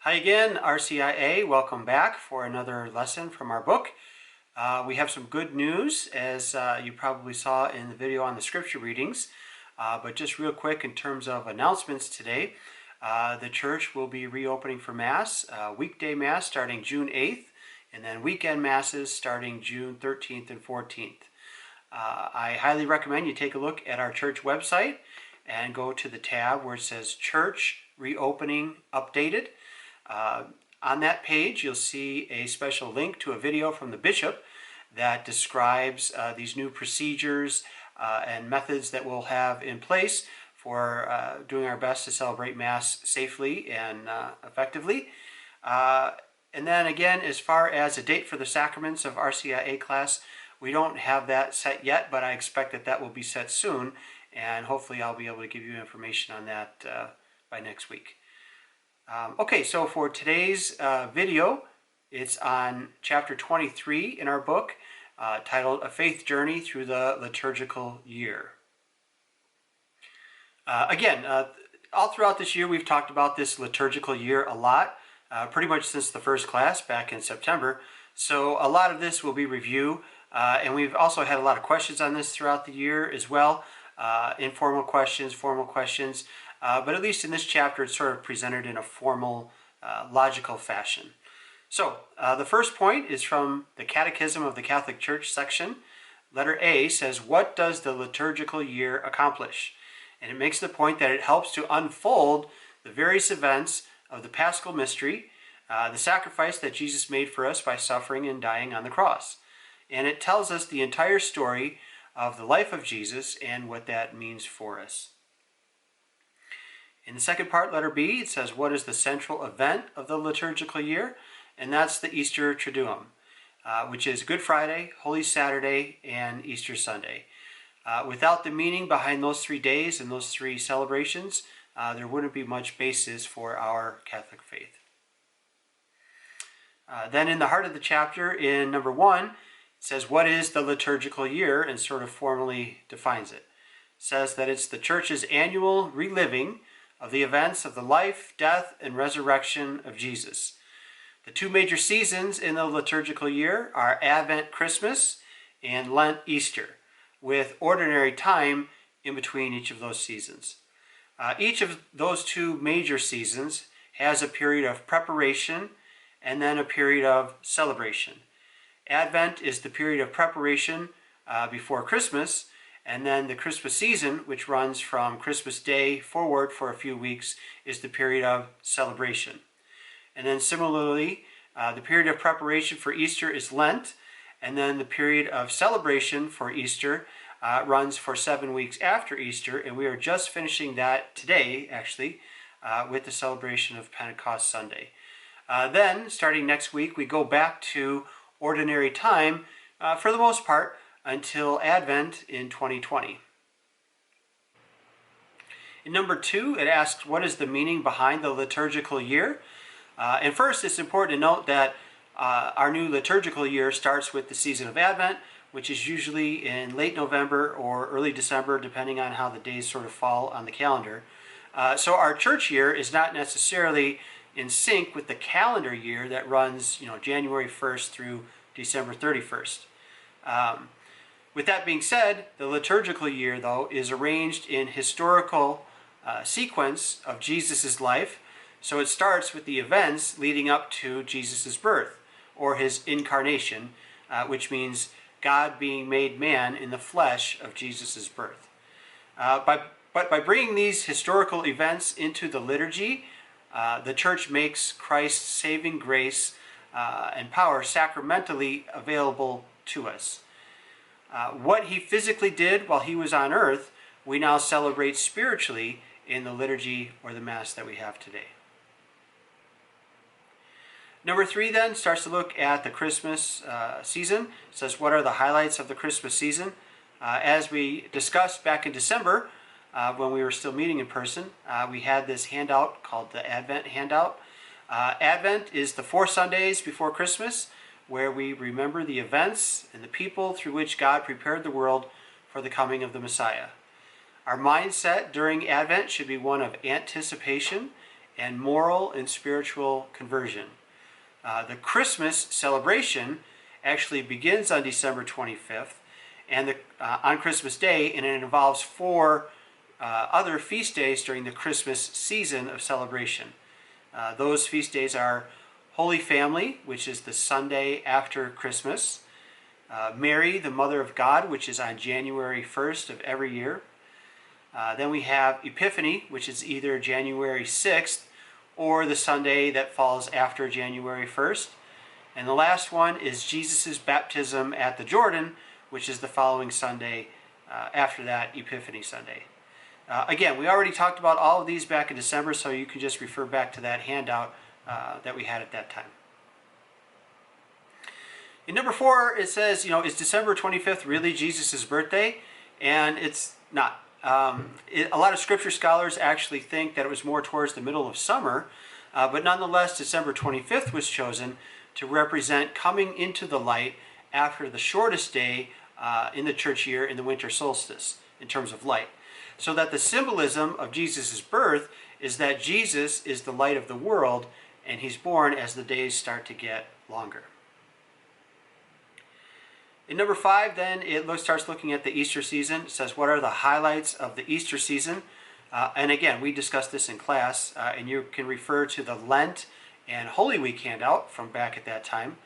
Hi again, R.C.I.A. Welcome back for another lesson from our book. We have some good news, as you probably saw in the video on the scripture readings. But just real quick in terms of announcements today, the church will be reopening for Mass, weekday Mass starting June 8th, and then weekend Masses starting June 13th and 14th. I highly recommend you take a look at our church website and go to the tab where it says Church Reopening Updated. On that page, you'll see a special link to a video from the bishop that describes these new procedures and methods that we'll have in place for doing our best to celebrate Mass safely and effectively. And then again, as far as a date for the sacraments of R.C.I.A. class, we don't have that set yet, but I expect that that will be set soon, and hopefully I'll be able to give you information on that by next week. Okay, so for today's video, it's on chapter 23 in our book, titled A Faith Journey Through the Liturgical Year. Again, all throughout this year, we've talked about this liturgical year a lot, pretty much since the first class back in September. So a lot of this will be review, and we've also had a lot of questions on this throughout the year as well, informal questions, formal questions. But at least in this chapter, it's sort of presented in a formal, logical fashion. So, the first point is from the Catechism of the Catholic Church section. Letter A says, "What does the liturgical year accomplish?" And it makes the point that it helps to unfold the various events of the Paschal mystery, the sacrifice that Jesus made for us by suffering and dying on the cross. And it tells us the entire story of the life of Jesus and what that means for us. In the second part, letter B, it says, what is the central event of the liturgical year? And that's the Easter Triduum, which is Good Friday, Holy Saturday, and Easter Sunday. Without the meaning behind those 3 days and those 3 celebrations, there wouldn't be much basis for our Catholic faith. Then in the heart of the chapter, in number 1, it says, what is the liturgical year? And sort of formally defines it. It says that it's the Church's annual reliving of the events of the life, death, and resurrection of Jesus. The 2 major seasons in the liturgical year are Advent, Christmas, and Lent, Easter, with ordinary time in between each of those seasons. Each of those 2 major seasons has a period of preparation and then a period of celebration. Advent is the period of preparation before Christmas, and then the Christmas season, which runs from Christmas Day forward for a few weeks, is the period of celebration. And then similarly, the period of preparation for Easter is Lent, and then the period of celebration for Easter runs for 7 weeks after Easter, and we are just finishing that today, actually, with the celebration of Pentecost Sunday. Then, starting next week, we go back to ordinary time, for the most part, until Advent in 2020. In number 2, it asks, what is the meaning behind the liturgical year? And first, it's important to note that our new liturgical year starts with the season of Advent, which is usually in late November or early December, depending on how the days sort of fall on the calendar. So our church year is not necessarily in sync with the calendar year that runs, January 1st through December 31st. With that being said, the liturgical year, though, is arranged in historical sequence of Jesus' life. So it starts with the events leading up to Jesus' birth, or his incarnation, which means God being made man in the flesh of Jesus' birth. But by bringing these historical events into the liturgy, the Church makes Christ's saving grace and power sacramentally available to us. What he physically did while he was on earth, we now celebrate spiritually in the liturgy or the Mass that we have today. Number 3 then starts to look at the Christmas season. It says, what are the highlights of the Christmas season? As we discussed back in December, when we were still meeting in person, we had this handout called the Advent handout. Advent is the 4 Sundays before Christmas, where we remember the events and the people through which God prepared the world for the coming of the Messiah. Our mindset during Advent should be one of anticipation and moral and spiritual conversion. The Christmas celebration actually begins on December 25th and on Christmas Day, and it involves four other feast days during the Christmas season of celebration. Those feast days are Holy Family, which is the Sunday after Christmas, Mary, the Mother of God, which is on January 1st of every year. Then we have Epiphany, which is either January 6th or the Sunday that falls after January 1st. And the last one is Jesus' baptism at the Jordan, which is the following Sunday after that, Epiphany Sunday. Again, we already talked about all of these back in December, so you can just refer back to that handout that we had at that time. In number 4, it says, is December 25th really Jesus' birthday? And it's not. A lot of scripture scholars actually think that it was more towards the middle of summer, but nonetheless, December 25th was chosen to represent coming into the light after the shortest day in the church year in the winter solstice in terms of light. So that the symbolism of Jesus' birth is that Jesus is the light of the world, and he's born as the days start to get longer. In number 5, then, it starts looking at the Easter season. It says, what are the highlights of the Easter season? And again, we discussed this in class, and you can refer to the Lent and Holy Week handout from back at that time.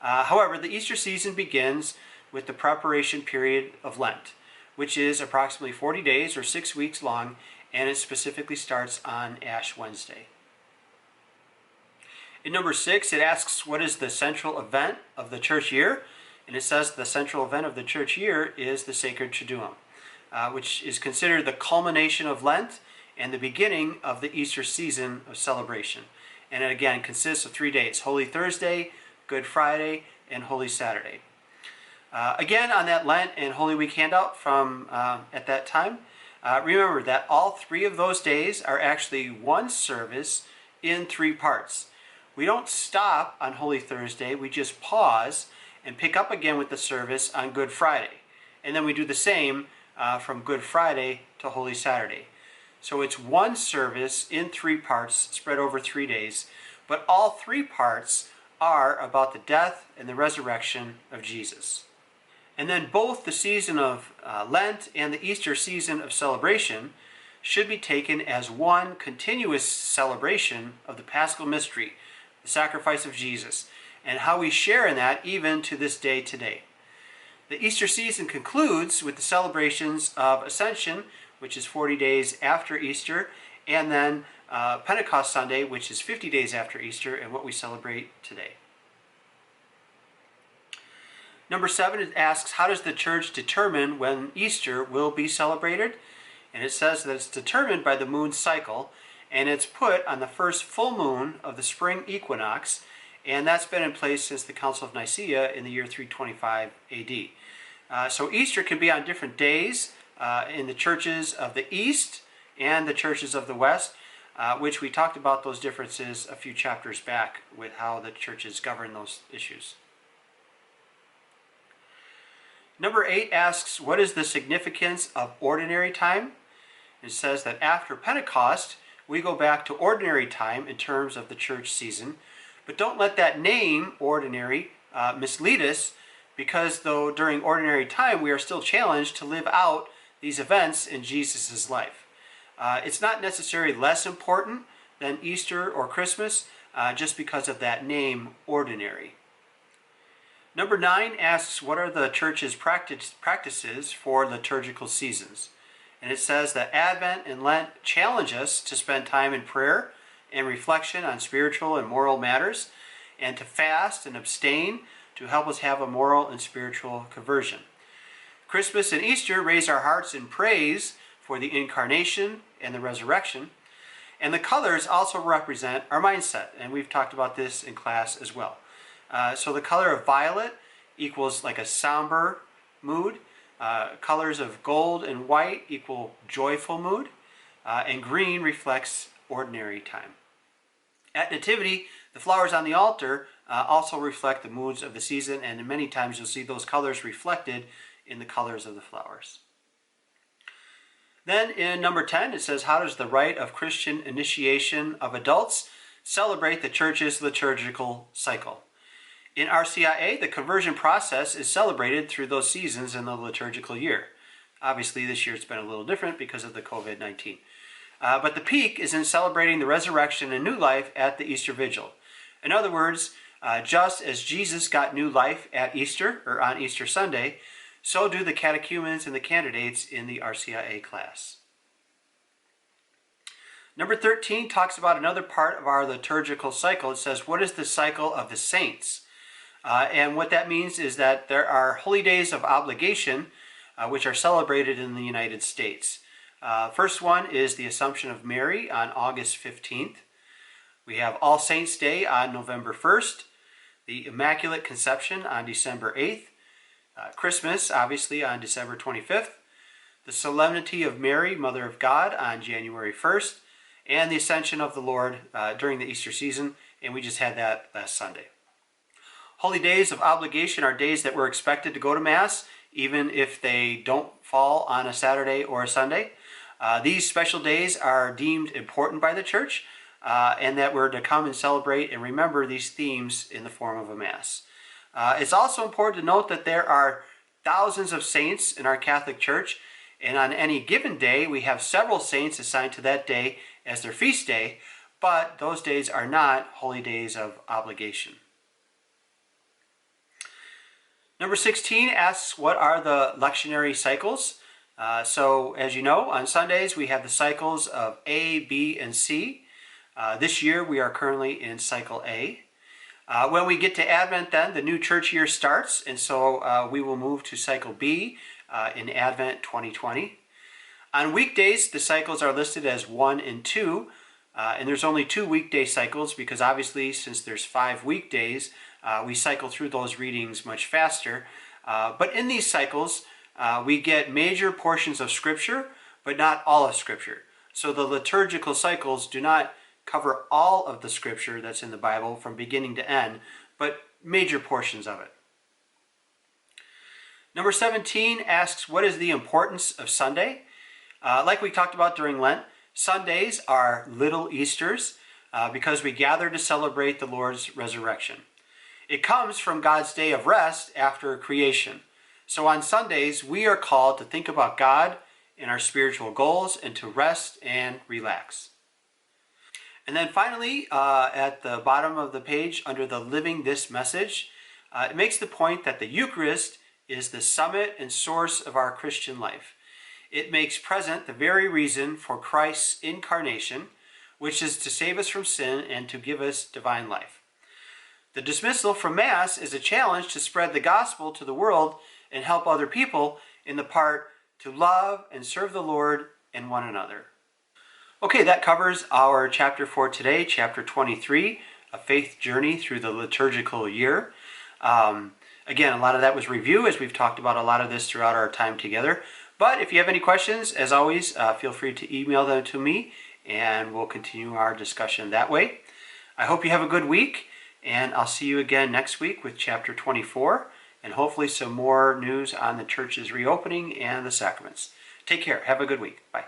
However, the Easter season begins with the preparation period of Lent, which is approximately 40 days or 6 weeks long, and it specifically starts on Ash Wednesday. In number 6, it asks, what is the central event of the church year? And it says the central event of the church year is the Sacred Triduum, which is considered the culmination of Lent and the beginning of the Easter season of celebration. And it again consists of 3 days: Holy Thursday, Good Friday, and Holy Saturday. Again, on that Lent and Holy Week handout from at that time, remember that all 3 of those days are actually one service in 3 parts. We don't stop on Holy Thursday, we just pause and pick up again with the service on Good Friday. And then we do the same from Good Friday to Holy Saturday. So it's one service in 3 parts spread over 3 days, but all 3 parts are about the death and the resurrection of Jesus. And then both the season of Lent and the Easter season of celebration should be taken as one continuous celebration of the Paschal mystery, the sacrifice of Jesus, and how we share in that even to this day today. The Easter season concludes with the celebrations of Ascension, which is 40 days after Easter, and then Pentecost Sunday, which is 50 days after Easter, and what we celebrate today. Number 7, it asks, how does the church determine when Easter will be celebrated? And it says that it's determined by the moon cycle, and it's put on the first full moon of the spring equinox, and that's been in place since the Council of Nicaea in the year 325 AD. So Easter can be on different days in the churches of the East and the churches of the West, which we talked about those differences a few chapters back with how the churches govern those issues. Number 8 asks, what is the significance of ordinary time? It says that after Pentecost, we go back to ordinary time in terms of the church season, but don't let that name, ordinary, mislead us, because though during ordinary time we are still challenged to live out these events in Jesus' life. It's not necessarily less important than Easter or Christmas, just because of that name, ordinary. Number 9 asks, what are the church's practices for liturgical seasons? And it says that Advent and Lent challenge us to spend time in prayer and reflection on spiritual and moral matters, and to fast and abstain to help us have a moral and spiritual conversion. Christmas and Easter raise our hearts in praise for the incarnation and the resurrection, and the colors also represent our mindset, and we've talked about this in class as well. So the color of violet equals like a somber mood, colors of gold and white equal joyful mood, and green reflects ordinary time. At Nativity, the flowers on the altar also reflect the moods of the season, and many times you'll see those colors reflected in the colors of the flowers. Then in number 10, it says, how does the rite of Christian initiation of adults celebrate the church's liturgical cycle? In R.C.I.A., the conversion process is celebrated through those seasons in the liturgical year. Obviously, this year it's been a little different because of the COVID-19. But the peak is in celebrating the resurrection and new life at the Easter Vigil. In other words, just as Jesus got new life at Easter, or on Easter Sunday, so do the catechumens and the candidates in the R.C.I.A. class. Number 13 talks about another part of our liturgical cycle. It says, what is the cycle of the saints? And what that means is that there are holy days of obligation, which are celebrated in the United States. First one is the Assumption of Mary on August 15th. We have All Saints' Day on November 1st, the Immaculate Conception on December 8th, Christmas, obviously, on December 25th, the Solemnity of Mary, Mother of God, on January 1st, and the Ascension of the Lord during the Easter season, and we just had that last Sunday. Holy days of obligation are days that we're expected to go to Mass, even if they don't fall on a Saturday or a Sunday. These special days are deemed important by the Church, and that we're to come and celebrate and remember these themes in the form of a Mass. It's also important to note that there are thousands of saints in our Catholic Church, and on any given day we have several saints assigned to that day as their feast day, but those days are not holy days of obligation. Number 16 asks, what are the lectionary cycles? So as you know, on Sundays we have the cycles of A, B, and C. This year we are currently in cycle A. When we get to Advent then, the new church year starts, and so we will move to cycle B in Advent 2020. On weekdays, the cycles are listed as 1 and 2, and there's only 2 weekday cycles because obviously since there's 5 weekdays, we cycle through those readings much faster. But in these cycles, we get major portions of Scripture, but not all of Scripture. So the liturgical cycles do not cover all of the Scripture that's in the Bible from beginning to end, but major portions of it. Number 17 asks, what is the importance of Sunday? Like we talked about during Lent, Sundays are little Easters because we gather to celebrate the Lord's resurrection. It comes from God's day of rest after creation. So on Sundays, we are called to think about God and our spiritual goals and to rest and relax. And then finally, at the bottom of the page, under the Living This Message, it makes the point that the Eucharist is the summit and source of our Christian life. It makes present the very reason for Christ's incarnation, which is to save us from sin and to give us divine life. The dismissal from Mass is a challenge to spread the gospel to the world and help other people in the part to love and serve the Lord and one another. Okay, that covers our chapter for today, chapter 23, A Faith Journey Through the Liturgical Year. Again, a lot of that was review, as we've talked about a lot of this throughout our time together. But if you have any questions, as always, feel free to email them to me, and we'll continue our discussion that way. I hope you have a good week, and I'll see you again next week with chapter 24, and hopefully some more news on the church's reopening and the sacraments. Take care. Have a good week. Bye.